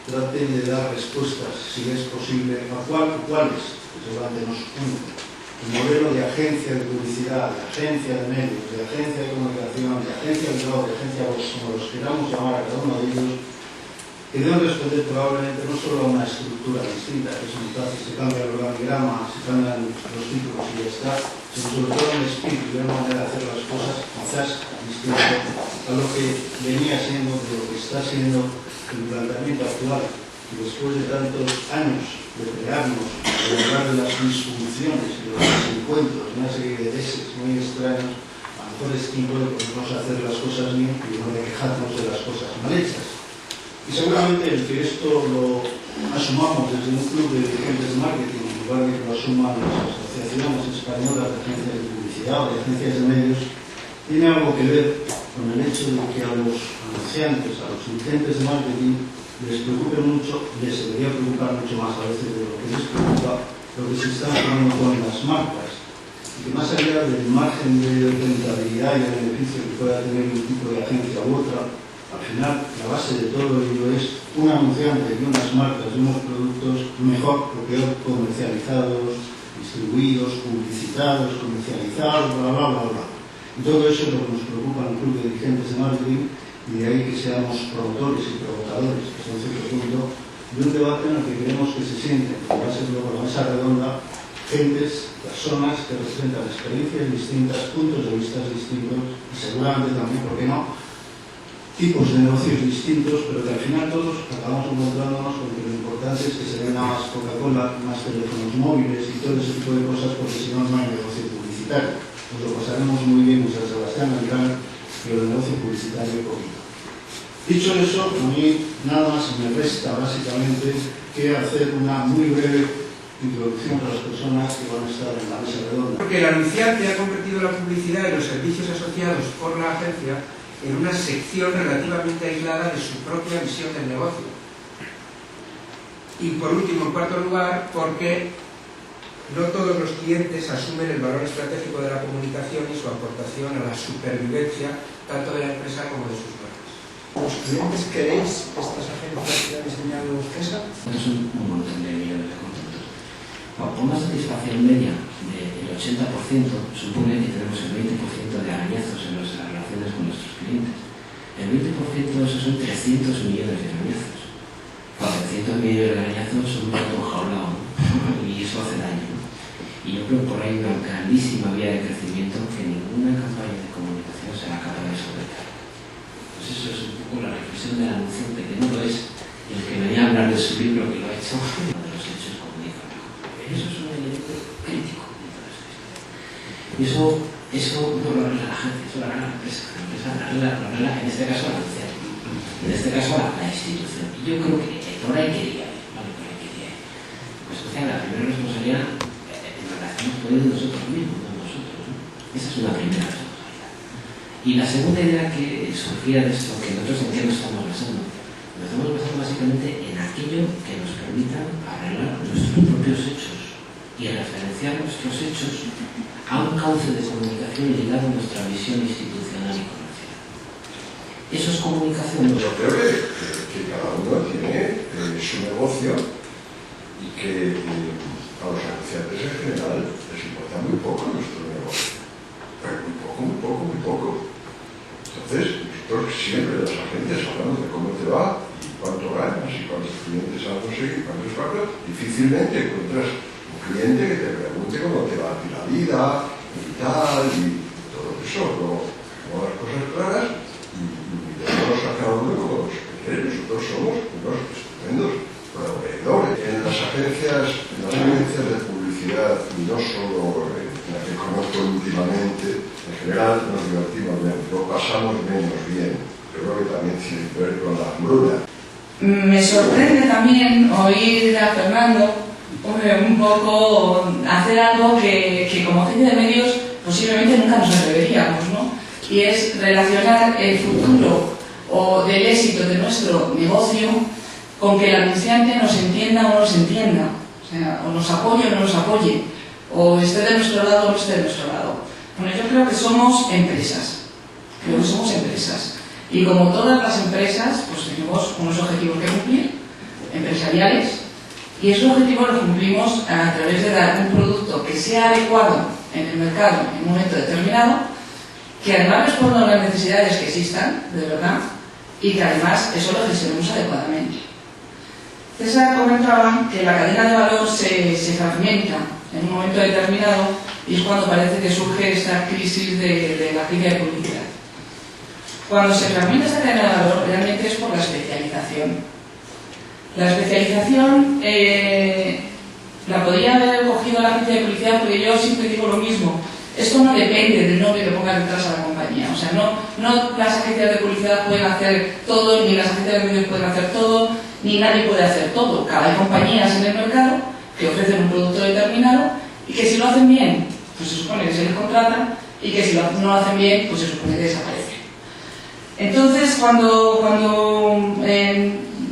traten de dar respuestas, si es posible, a cuáles, que seguramente no es único. El modelo de agencia de publicidad, de agencia de medios, de agencia de comunicación, de agencia de blog, de agencia web, como los queramos llamar a cada uno de ellos, que deben responder probablemente no solo a una estructura distinta, que es muy fácil, se cambia el organigrama, se cambian los títulos y ya está, sino sobre todo un espíritu y una manera de hacer las cosas quizás distinto a lo que venía siendo, de lo que está siendo el planteamiento actual. Y después de tantos años de crearnos, de hablar de las disfunciones y de los desencuentros, una serie de deses muy extraños, a lo mejor es tiempo de ponernos a hacer las cosas bien y no de quejarnos de las cosas mal hechas. Y seguramente el que esto lo asumamos desde un club de dirigentes de marketing, en lugar de que lo asuman las asociaciones españolas de agencias de publicidad o de agencias de medios, tiene algo que ver con el hecho de que a los anunciantes, a los dirigentes de marketing, les preocupe mucho, les debería preocupar mucho más a veces de lo que les preocupa, lo que se está haciendo con las marcas. Y que más allá del margen de rentabilidad y de beneficio que pueda tener un tipo de agencia u otra, al final, la base de todo ello es un anunciante y unas marcas y unos productos mejor o peor comercializados, distribuidos, publicitados, comercializados, bla, bla, bla, bla. Y todo eso es lo que nos preocupa en el club de dirigentes de marketing, y de ahí que seamos promotores y provocadores, que son cierto punto, de un debate en el que queremos que se sienten, que va a ser luego la mesa redonda, gentes, personas que representan experiencias distintas, puntos de vista distintos, y seguramente también, ¿por qué no?, tipos de negocios distintos, pero que al final todos acabamos encontrándonos con que lo importante es que se venda más Coca-Cola, más teléfonos móviles y todo ese tipo de cosas, porque si no, no hay negocio publicitario. Nos lo pasaremos muy bien en San Sebastián, Alcalá, pero el negocio publicitario poquito. Dicho eso, a mí nada más me resta básicamente que hacer una muy breve introducción a las personas que van a estar en la mesa redonda. Porque el anunciante ha convertido la publicidad y los servicios asociados por la agencia en una sección relativamente aislada de su propia visión del negocio. Y por último, en cuarto lugar, porque no todos los clientes asumen el valor estratégico de la comunicación y su aportación a la supervivencia tanto de la empresa como de sus marcas. ¿Los clientes queréis estas agencias que ha diseñado César? Estos son un montón de millones de conceptos. Por una satisfacción media del 80% supone que tenemos el 20% de arañazos en nuestras relaciones con nuestros clientes. El 20% esos son 300 millones de arañazos. 400 millones de arañazos son un gato enjaulado, ¿no? Y eso hace daño, ¿no? Y yo creo que por ahí hay una grandísima vía de crecimiento que ninguna campaña de comunicación será capaz de solventar. Pues eso es un poco la reflexión del anunciante, que no lo es el que venía a hablar de su libro, que lo ha hecho, uno de los hechos comunica mejor. Eso es un elemento crítico de toda esta historia. Y eso no lo arregla la agencia, eso lo arregla la empresa. La empresa lo arregla, en este caso, la anunciante. En este caso, la institución. Y yo creo que por ahí quería ir, ¿vale? Por ahí quería ir. Pues, o sea, la primera responsabilidad la hacemos por ello nosotros mismos, no nosotros, ¿no? Esa es una primera responsabilidad. Y la segunda idea que surgía de esto, que nosotros en qué nos estamos basando, nos estamos basando básicamente en aquello que nos permita arreglar nuestros propios hechos y referenciar nuestros hechos a un cauce de comunicación ligado a nuestra visión institucional y comercial. Eso es comunicación. Yo creo que cada uno tiene su negocio y que a los anunciantes en general les importa muy poco nuestro negocio. Pero muy poco. Entonces, nosotros siempre las agencias hablamos de cómo te va y cuánto ganas y cuántos clientes has conseguido y cuántos pagos. Difícilmente encuentras un cliente que te pregunte cómo te va a ti la vida y tal y todo eso. Luego, las cosas claras y tenemos a cada uno como los que quieren. Nosotros somos unos estupendos proveedores. En las agencias de publicidad, y no solo la que conozco últimamente, en general nos divertimos bien, lo pasamos menos bien. Creo que también tiene que ver con la hambruna. Me sorprende también oír a Fernando un poco hacer algo que como agencia de medios posiblemente nunca nos atreveríamos, ¿no? Y es relacionar el futuro o del éxito de nuestro negocio con que el anunciante nos entienda o no nos entienda, o sea, o nos apoye o no nos apoye, o esté de nuestro lado o no esté de nuestro lado. Bueno, yo creo que somos empresas, y como todas las empresas, pues tenemos unos objetivos que cumplir, empresariales, y ese objetivo lo cumplimos a través de dar un producto que sea adecuado en el mercado en un momento determinado, que además responda a las necesidades que existan, de verdad, y que además eso lo gestionemos adecuadamente. César comentaba que la cadena de valor se fragmenta en un momento determinado y es cuando parece que surge esta crisis de la agencia de publicidad. Cuando se fragmenta esta cadena de valor realmente es por la especialización. La especialización la podría haber cogido la agencia de publicidad, porque yo siempre digo lo mismo. Esto no depende del nombre que pongan detrás a la compañía. O sea, no las agencias de publicidad pueden hacer todo, ni las agencias de medios pueden hacer todo, ni nadie puede hacer todo. Hay compañías en el mercado que ofrecen un producto determinado y que si lo hacen bien, pues se supone que se les contrata, y que si no lo hacen bien, pues se supone que desaparecen. Entonces, cuando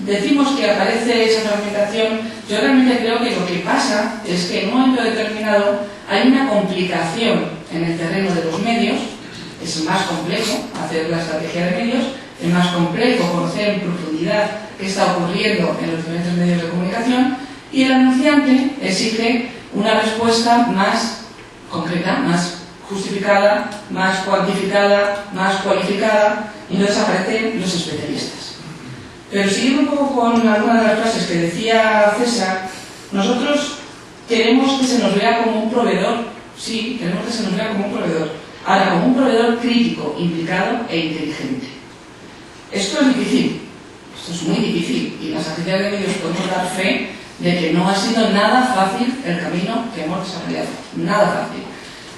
decimos que aparece esa fragmentación, yo realmente creo que lo que pasa es que en un momento determinado hay una complicación en el terreno de los medios. Es más complejo hacer la estrategia de medios, es más complejo conocer en profundidad qué está ocurriendo en los diferentes medios de comunicación, y el anunciante exige una respuesta más concreta, más justificada, más cuantificada, más cualificada, y entonces aparecen los especialistas. Pero siguiendo un poco con alguna de las frases que decía César, nosotros queremos que se nos vea como un proveedor. Sí, queremos que se nos vea como un proveedor. Ahora, como un proveedor crítico, implicado e inteligente. Esto es difícil, esto es muy difícil, y las agencias de medios podemos dar fe de que no ha sido nada fácil el camino que hemos desarrollado, nada fácil.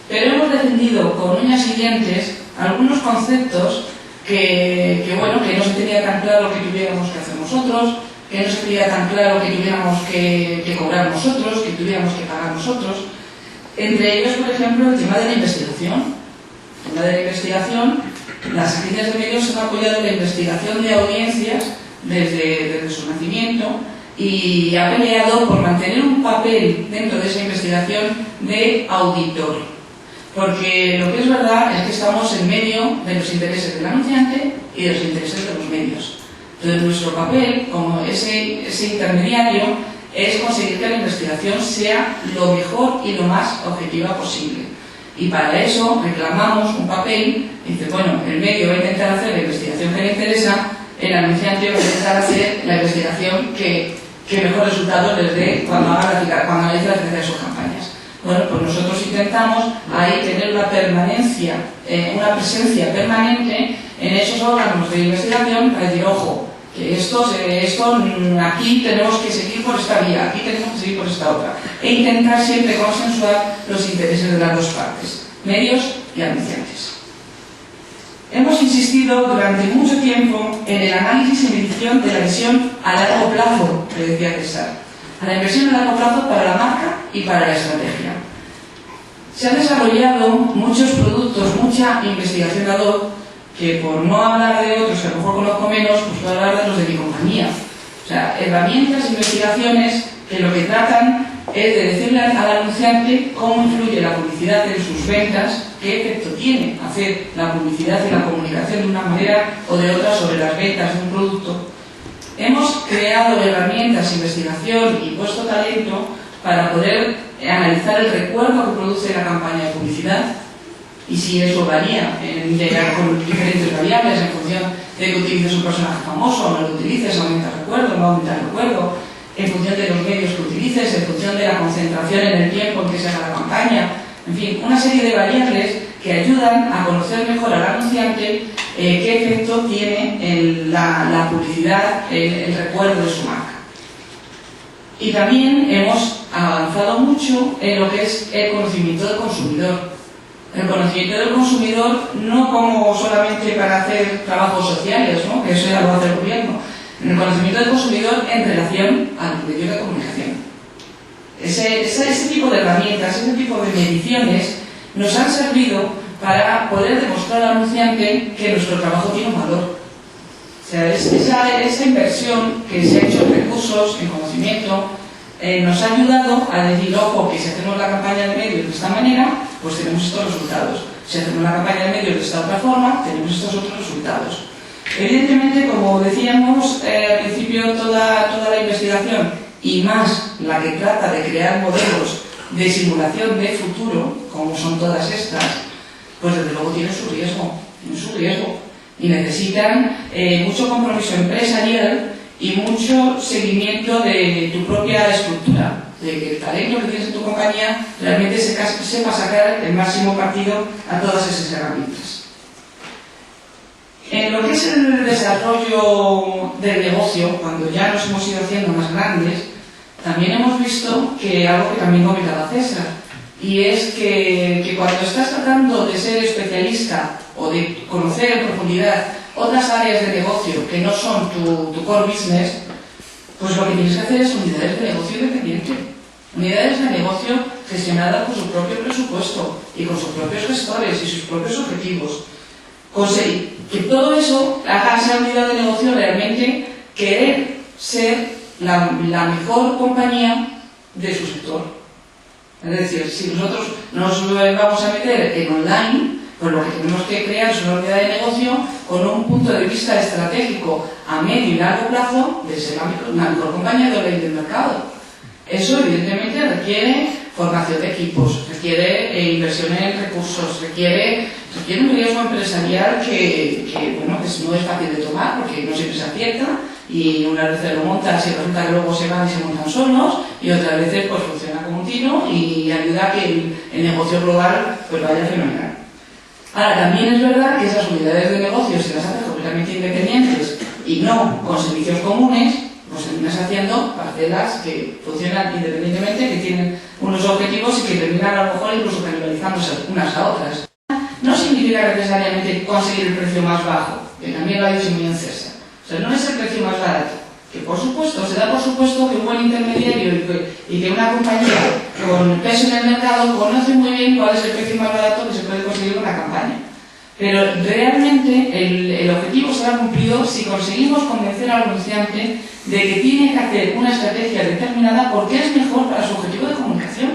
Pero hemos defendido con uñas y dientes algunos conceptos que no se tenía tan claro que tuviéramos que hacer nosotros, que no se tenía tan claro que tuviéramos que cobrar nosotros, que tuviéramos que pagar nosotros. Entre ellos, por ejemplo, el tema de la investigación. El tema de la investigación, las agencias de medios han apoyado la investigación de audiencias desde su nacimiento, y ha peleado por mantener un papel dentro de esa investigación de auditor. Porque lo que es verdad es que estamos en medio de los intereses del anunciante y de los intereses de los medios. Entonces, nuestro papel como ese intermediario es conseguir que la investigación sea lo mejor y lo más objetiva posible. Y para eso reclamamos un papel. Dice, bueno, el medio va a intentar hacer la investigación que le interesa, el anunciante va a intentar hacer la investigación que mejor resultados les dé cuando analice la de sus campañas. Bueno, pues nosotros intentamos ahí tener una permanencia, una presencia permanente en esos órganos de investigación para decir, ojo, que esto aquí tenemos que seguir por esta vía, aquí tenemos que seguir por esta otra, e intentar siempre consensuar los intereses de las dos partes, medios y anunciantes. Hemos insistido durante mucho tiempo en el análisis y medición de la visión a largo plazo, que decía César, a la inversión a largo plazo para la marca y para la estrategia. Se han desarrollado muchos productos, mucha investigación ad hoc, que por no hablar de otros que a lo mejor conozco menos, pues puedo hablar de los de mi compañía. O sea, herramientas, investigaciones que lo que tratan es de decirle al anunciante cómo influye la publicidad en sus ventas, qué efecto tiene hacer la publicidad y la comunicación de una manera o de otra sobre las ventas de un producto. Hemos creado herramientas, investigación y puesto talento para poder analizar el recuerdo que produce la campaña de publicidad, y si eso varía con diferentes variables en función de que utilices un personaje famoso o no lo utilices, aumenta el recuerdo, no aumenta el recuerdo, en función de los medios que utilices, en función de la concentración en el tiempo en que se haga la campaña, en fin, una serie de variables que ayudan a conocer mejor al anunciante qué efecto tiene en la publicidad, el recuerdo de su marca. Y también hemos avanzado mucho en lo que es el conocimiento del consumidor. El conocimiento del consumidor no como solamente para hacer trabajos sociales, ¿no?, que eso ya lo hace el gobierno. El conocimiento del consumidor en relación a los medios de comunicación. Ese tipo de herramientas, ese tipo de mediciones nos han servido para poder demostrar al anunciante que nuestro trabajo tiene un valor. O sea, esa inversión que se ha hecho en recursos, en conocimiento, nos ha ayudado a decir, ojo, que si hacemos la campaña de medios de esta manera, pues tenemos estos resultados. Si hacemos la campaña de medios de esta otra forma, tenemos estos otros resultados. Evidentemente, como decíamos al principio, toda la investigación y más la que trata de crear modelos de simulación de futuro, como son todas estas, pues desde luego tienen su riesgo y necesitan mucho compromiso empresarial y mucho seguimiento de tu propia estructura, de que el talento que tienes en tu compañía realmente sepa sacar el máximo partido a todas esas herramientas. En lo que es el desarrollo del negocio, cuando ya nos hemos ido haciendo más grandes, también hemos visto que algo que también comentaba César, y es que cuando estás tratando de ser especialista o de conocer en profundidad otras áreas de negocio que no son tu core business, pues lo que tienes que hacer es unidades de negocio independiente. Unidades de negocio gestionadas por su propio presupuesto y con sus propios gestores y sus propios objetivos. Conseguir que todo eso haga esa unidad de negocio realmente querer ser la mejor compañía de su sector. Es decir, si nosotros nos vamos a meter en online, pues lo que tenemos que crear es una unidad de negocio con un punto de vista estratégico a medio y largo plazo de ser la mejor compañía de online del mercado. Eso evidentemente requiere formación de equipos, requiere inversión en recursos, requiere un riesgo empresarial que no es fácil de tomar porque no siempre se acierta y unas veces lo montas y resulta que luego se van y se montan solos y otras veces pues funciona como un tiro y ayuda a que el negocio global pues vaya fenomenal. Ahora, también es verdad que esas unidades de negocio, si las haces completamente independientes y no con servicios comunes, pues terminas haciendo parcelas que funcionan independientemente, que tienen unos objetivos y que terminan a lo mejor incluso canibalizándose unas a otras. No significa necesariamente conseguir el precio más bajo, que también lo ha dicho muy bien César. O sea, no es el precio más barato, que por supuesto, se da por supuesto que un buen intermediario y que una compañía con peso en el mercado conoce muy bien cuál es el precio más barato que se puede conseguir con una campaña. Pero realmente el objetivo será cumplido si conseguimos convencer al anunciante de que tiene que hacer una estrategia determinada porque es mejor para su objetivo de comunicación.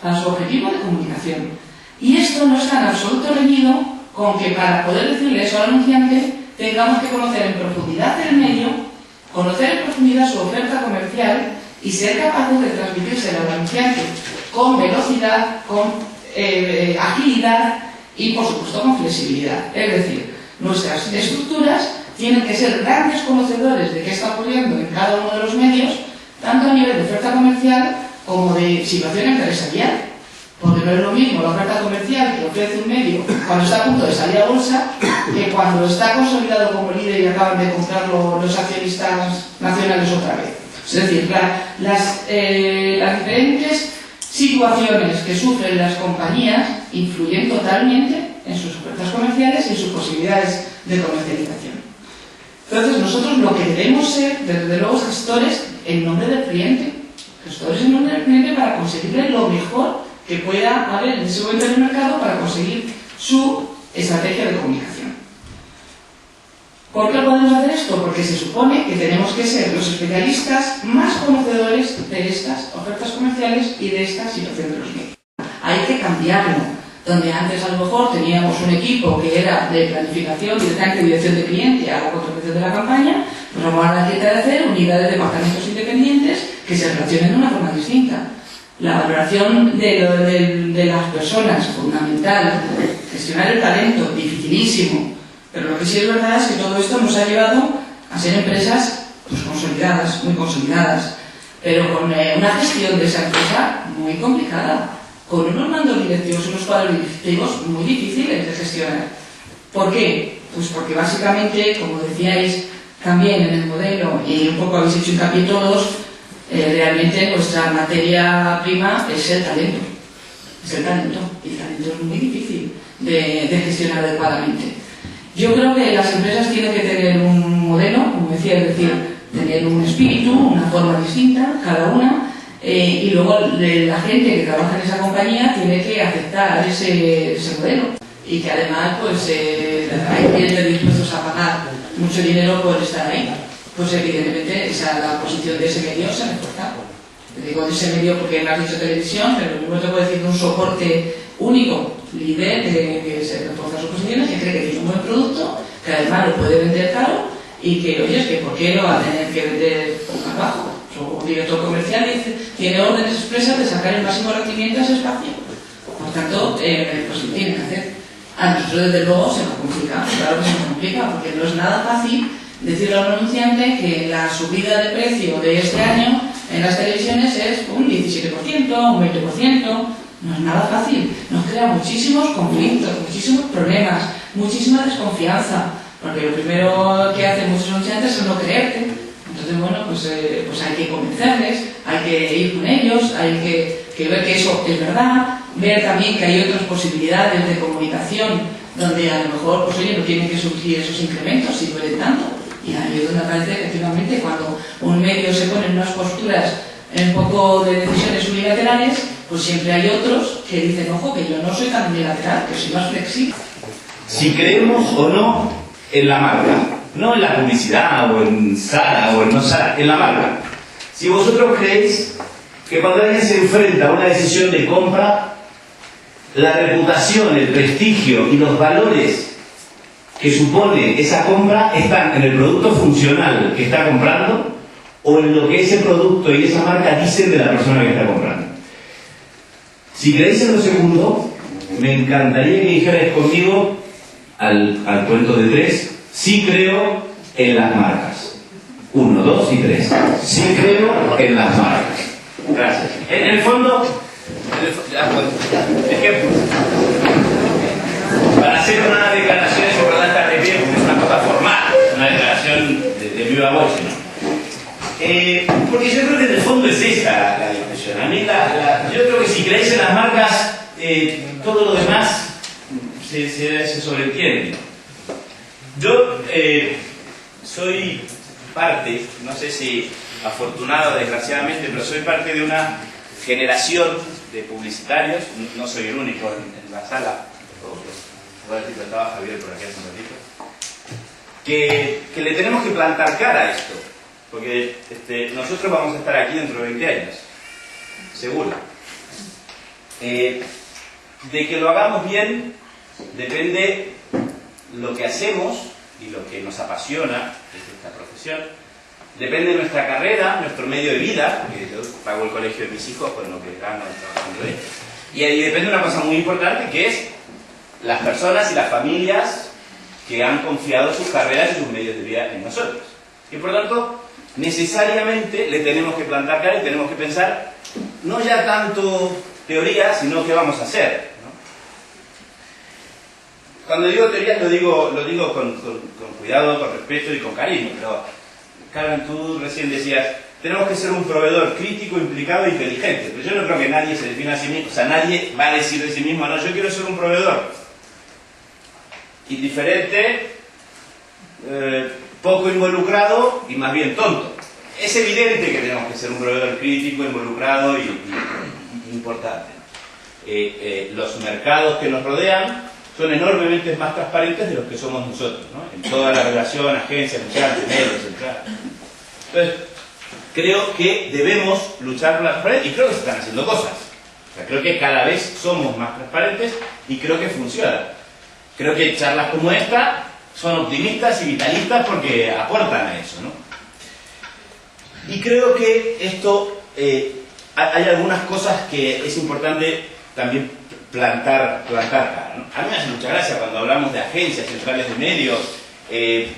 Para su objetivo de comunicación. Y esto no está en absoluto reñido con que para poder decirle eso al anunciante tengamos que conocer en profundidad el medio, conocer en profundidad su oferta comercial y ser capaces de transmitírsela al anunciante con velocidad, con agilidad y por supuesto con flexibilidad. Es decir, nuestras estructuras tienen que ser grandes conocedores de qué está ocurriendo en cada uno de los medios, tanto a nivel de oferta comercial como de situación empresarial. Porque no es lo mismo la oferta comercial que ofrece un medio cuando está a punto de salir a bolsa que cuando está consolidado como líder y acaban de comprarlo los accionistas nacionales otra vez. Es decir, las diferentes situaciones que sufren las compañías influyen totalmente en sus ofertas comerciales y en sus posibilidades de comercialización. Entonces, nosotros lo que debemos ser, desde luego, gestores en nombre del cliente. Gestores en nombre del cliente para conseguirle lo mejor que pueda haber en ese momento en el mercado para conseguir su estrategia de comunicación. ¿Por qué podemos hacer esto? Porque se supone que tenemos que ser los especialistas más conocedores de estas ofertas comerciales y de esta situación de los medios. Hay que cambiarlo. Donde antes a lo mejor teníamos un equipo que era de planificación, directamente dirección de cliente a la contratación de la campaña, pues vamos a la de hacer unidades de departamentos independientes que se relacionen de una forma distinta. La valoración de las personas, fundamental. Gestionar el talento, dificilísimo. Pero lo que sí es verdad es que todo esto nos ha llevado a ser empresas pues, consolidadas, muy consolidadas, pero con una gestión de esa empresa muy complicada, con unos mandos directivos y unos cuadros directivos muy difíciles de gestionar. ¿Por qué? Pues porque básicamente, como decíais también en el modelo, y un poco habéis hecho hincapié todos, realmente nuestra materia prima es el talento. Es el talento, y el talento es muy difícil de gestionar adecuadamente. Yo creo que las empresas tienen que tener un modelo, como decía, es decir, tener un espíritu, una forma distinta, cada una, y luego la gente que trabaja en esa compañía tiene que aceptar ese modelo y que además pues hay clientes dispuestos a pagar mucho dinero por estar ahí. Pues evidentemente la posición de ese medio se refuerza. Digo de ese medio porque no has dicho televisión, pero no te puedo decir que un soporte único, líder, que se refuerza sus posiciones, que cree que tiene un buen producto, que además lo puede vender caro y que, oye, es que ¿por qué lo va a tener que vender más bajo? Su director comercial tiene órdenes expresas de sacar el máximo rendimiento a ese espacio. Por tanto, pues lo tiene que hacer. A nosotros, desde luego, se nos complica, claro que se nos complica, porque no es nada fácil decirle a un anunciante que la subida de precio de este año en las televisiones es un 17%, un 20%. No es nada fácil. Nos crea muchísimos conflictos, muchísimos problemas, muchísima desconfianza, porque lo primero que hacen muchos anunciantes es no creerte. Entonces, bueno, pues hay que convencerles, hay que ir con ellos, hay que ver que eso es verdad, ver también que hay otras posibilidades de comunicación donde a lo mejor, pues oye, no tienen que surgir esos incrementos si duelen tanto. Y ahí es donde aparece efectivamente cuando un medio se pone en unas posturas un poco de decisiones unilaterales, pues siempre hay otros que dicen, ojo, que yo no soy tan unilateral, que soy más flexible. Si creemos o no en la marca, no en la publicidad o en Zara o en no Zara, en la marca. Si vosotros creéis que cuando alguien se enfrenta a una decisión de compra, la reputación, el prestigio y los valores que supone esa compra están en el producto funcional que está comprando o en lo que ese producto y esa marca dicen de la persona que está comprando. Si creéis en lo segundo, me encantaría que dijerais conmigo al cuento de 3, sí creo en las marcas. 1, 2 y 3. Sí creo en las marcas. Gracias. En el fondo, ejemplo, para hacer una declaración es importante de pie porque es una cosa formal, una declaración de viva voz, ¿no? Porque yo creo que en el fondo es esta la discusión. A mí yo creo que si creéis en las marcas, todo lo demás se sobreentiende. Yo soy parte, no sé si afortunado o desgraciadamente, pero soy parte de una generación de publicitarios, no soy el único en la sala, estaba Javier por aquí hace un ratito, que le tenemos que plantar cara a esto, porque nosotros vamos a estar aquí dentro de 20 años, seguro. De que lo hagamos bien depende lo que hacemos y lo que nos apasiona, que es esta profesión. Depende de nuestra carrera, nuestro medio de vida, porque yo pago el colegio de mis hijos con lo que gano trabajando de ellos. Y ahí depende una cosa muy importante, que es las personas y las familias que han confiado sus carreras y sus medios de vida en nosotros. Y por tanto, necesariamente le tenemos que plantar cara y tenemos que pensar, no ya tanto teoría, sino qué vamos a hacer, ¿no? Cuando digo teoría lo digo con cuidado, con respeto y con cariño, pero Carmen, tú recién decías, tenemos que ser un proveedor crítico, implicado e inteligente. Pero yo no creo que nadie se defina a sí mismo, o sea, nadie va a decir de sí mismo, no, yo quiero ser un proveedor indiferente, poco involucrado y más bien tonto. Es evidente que tenemos que ser un proveedor crítico, involucrado y importante. Los mercados que nos rodean son enormemente más transparentes de los que somos nosotros, ¿no? En toda la relación, agencias, anunciantes, medios, central. Entonces, creo que debemos luchar por la transparencia y creo que se están haciendo cosas. O sea, creo que cada vez somos más transparentes y creo que funciona. Creo que charlas como esta son optimistas y vitalistas porque aportan a eso, ¿no? Y creo que esto, hay algunas cosas que es importante también plantar cara, ¿no? A mí me hace mucha gracia cuando hablamos de agencias centrales de medios.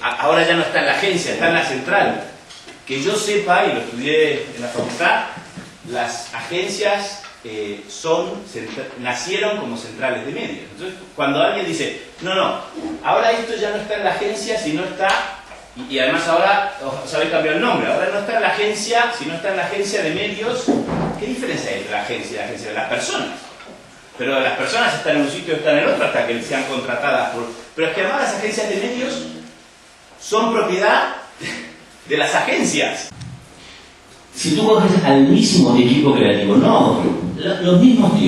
Ahora ya no está en la agencia, está en la central. Que yo sepa, y lo estudié en la facultad, las agencias nacieron como centrales de medios. Entonces, cuando alguien dice, no, ahora esto ya no está en la agencia, sino está... Y además ahora os habéis cambiado el nombre, ahora no está en la agencia, sino está en la agencia de medios. ¿Qué diferencia hay entre la agencia y la agencia de las personas? Pero las personas están en un sitio y están en el otro hasta que sean contratadas por... Pero es que además las agencias de medios son propiedad de las agencias. Si tú coges al mismo equipo creativo, no los mismos tíos,